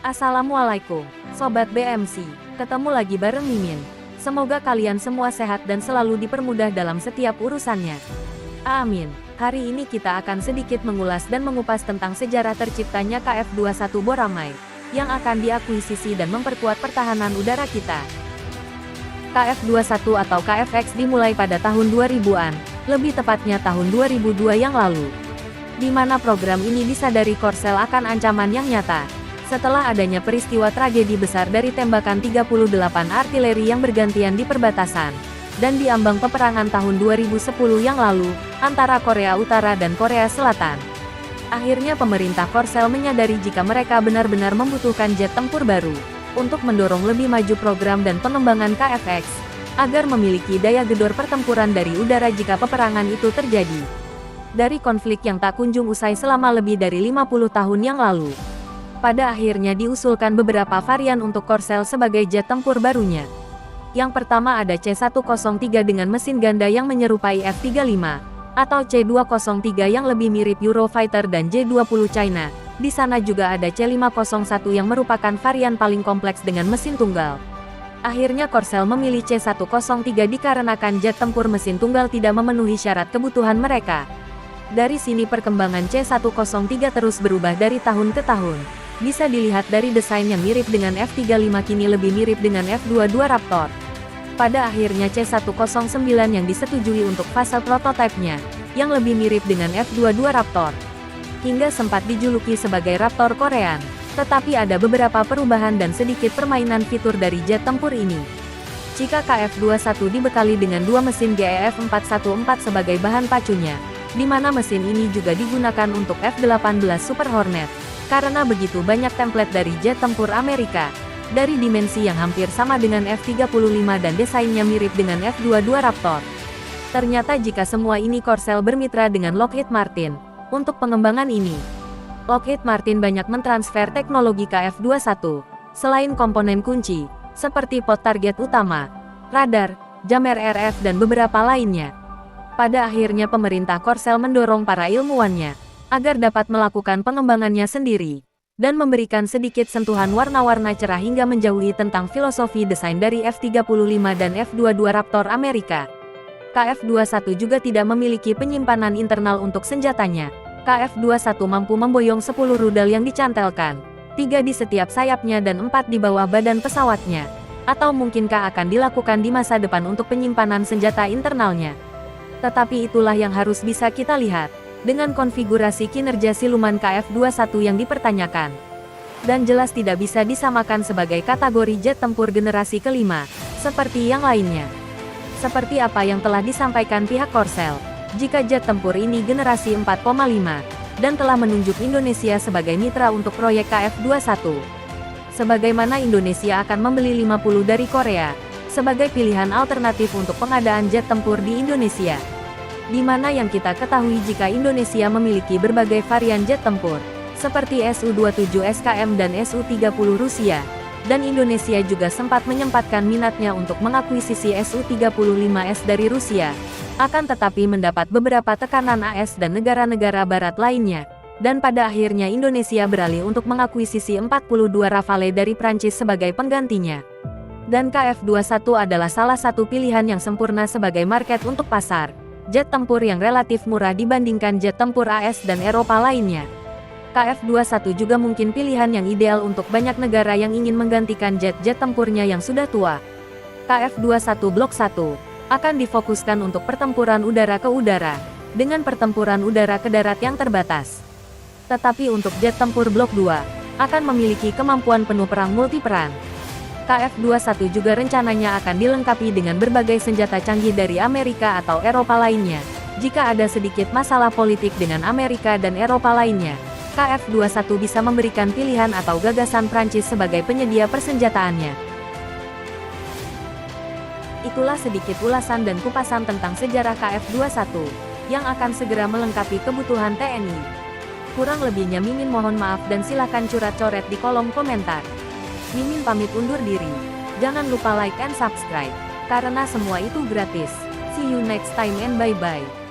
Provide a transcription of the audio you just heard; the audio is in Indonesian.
Assalamualaikum, Sobat BMC. Ketemu lagi bareng Mimin. Semoga kalian semua sehat dan selalu dipermudah dalam setiap urusannya. Amin. Hari ini kita akan sedikit mengulas dan mengupas tentang sejarah terciptanya KF-21 Boramai, yang akan diakuisisi dan memperkuat pertahanan udara kita. KF-21 atau KFX dimulai pada tahun 2000-an, lebih tepatnya tahun 2002 yang lalu. Di mana program ini disadari Korsel akan ancaman yang nyata. Setelah adanya peristiwa tragedi besar dari tembakan 38 artileri yang bergantian di perbatasan, dan di ambang peperangan tahun 2010 yang lalu, antara Korea Utara dan Korea Selatan. Akhirnya pemerintah Korsel menyadari jika mereka benar-benar membutuhkan jet tempur baru, untuk mendorong lebih maju program dan pengembangan KFX, agar memiliki daya gedor pertempuran dari udara jika peperangan itu terjadi. Dari konflik yang tak kunjung usai selama lebih dari 50 tahun yang lalu. Pada akhirnya diusulkan beberapa varian untuk Korsel sebagai jet tempur barunya. Yang pertama ada C-103 dengan mesin ganda yang menyerupai F-35, atau C-203 yang lebih mirip Eurofighter dan J-20 China. Di sana juga ada C-501 yang merupakan varian paling kompleks dengan mesin tunggal. Akhirnya Korsel memilih C-103 dikarenakan jet tempur mesin tunggal tidak memenuhi syarat kebutuhan mereka. Dari sini perkembangan C-103 terus berubah dari tahun ke tahun. Bisa dilihat dari desain yang mirip dengan F-35 kini lebih mirip dengan F-22 Raptor. Pada akhirnya C-109 yang disetujui untuk fase prototipenya, yang lebih mirip dengan F-22 Raptor. Hingga sempat dijuluki sebagai Raptor Korean. Tetapi ada beberapa perubahan dan sedikit permainan fitur dari jet tempur ini. Jika KF-21 dibekali dengan dua mesin GEF-414 sebagai bahan pacunya, di mana mesin ini juga digunakan untuk F-18 Super Hornet, karena begitu banyak template dari jet tempur Amerika, dari dimensi yang hampir sama dengan F-35 dan desainnya mirip dengan F-22 Raptor. Ternyata jika semua ini Korsel bermitra dengan Lockheed Martin, untuk pengembangan ini. Lockheed Martin banyak mentransfer teknologi KF-21, selain komponen kunci, seperti pot target utama, radar, jammer RF dan beberapa lainnya. Pada akhirnya pemerintah Korsel mendorong para ilmuwannya, agar dapat melakukan pengembangannya sendiri, dan memberikan sedikit sentuhan warna-warna cerah hingga menjauhi tentang filosofi desain dari F-35 dan F-22 Raptor Amerika. KF-21 juga tidak memiliki penyimpanan internal untuk senjatanya. KF-21 mampu memboyong 10 rudal yang dicantelkan, 3 di setiap sayapnya dan 4 di bawah badan pesawatnya. Atau mungkinkah akan dilakukan di masa depan untuk penyimpanan senjata internalnya? Tetapi itulah yang harus bisa kita lihat, dengan konfigurasi kinerja siluman KF-21 yang dipertanyakan. Dan jelas tidak bisa disamakan sebagai kategori jet tempur generasi kelima, seperti yang lainnya. Seperti apa yang telah disampaikan pihak Korsel, jika jet tempur ini generasi 4,5, dan telah menunjuk Indonesia sebagai mitra untuk proyek KF-21. Sebagaimana Indonesia akan membeli 50 dari Korea, sebagai pilihan alternatif untuk pengadaan jet tempur di Indonesia. Di mana yang kita ketahui jika Indonesia memiliki berbagai varian jet tempur, seperti Su-27 SKM dan Su-30 Rusia, dan Indonesia juga sempat menyempatkan minatnya untuk mengakuisisi Su-35S dari Rusia, akan tetapi mendapat beberapa tekanan AS dan negara-negara barat lainnya, dan pada akhirnya Indonesia beralih untuk mengakuisisi 42 Rafale dari Prancis sebagai penggantinya. Dan KF-21 adalah salah satu pilihan yang sempurna sebagai market untuk pasar jet tempur yang relatif murah dibandingkan jet tempur AS dan Eropa lainnya. KF-21 juga mungkin pilihan yang ideal untuk banyak negara yang ingin menggantikan jet-jet tempurnya yang sudah tua. KF-21 Blok 1 akan difokuskan untuk pertempuran udara ke udara, dengan pertempuran udara ke darat yang terbatas. Tetapi untuk jet tempur Blok 2 akan memiliki kemampuan penuh perang multiperan. KF-21 juga rencananya akan dilengkapi dengan berbagai senjata canggih dari Amerika atau Eropa lainnya. Jika ada sedikit masalah politik dengan Amerika dan Eropa lainnya, KF-21 bisa memberikan pilihan atau gagasan Prancis sebagai penyedia persenjataannya. Itulah sedikit ulasan dan kupasan tentang sejarah KF-21, yang akan segera melengkapi kebutuhan TNI. Kurang lebihnya Mimin mohon maaf dan silakan coret-coret di kolom komentar. Mimin pamit undur diri. Jangan lupa like and subscribe, karena semua itu gratis. See you next time and bye-bye.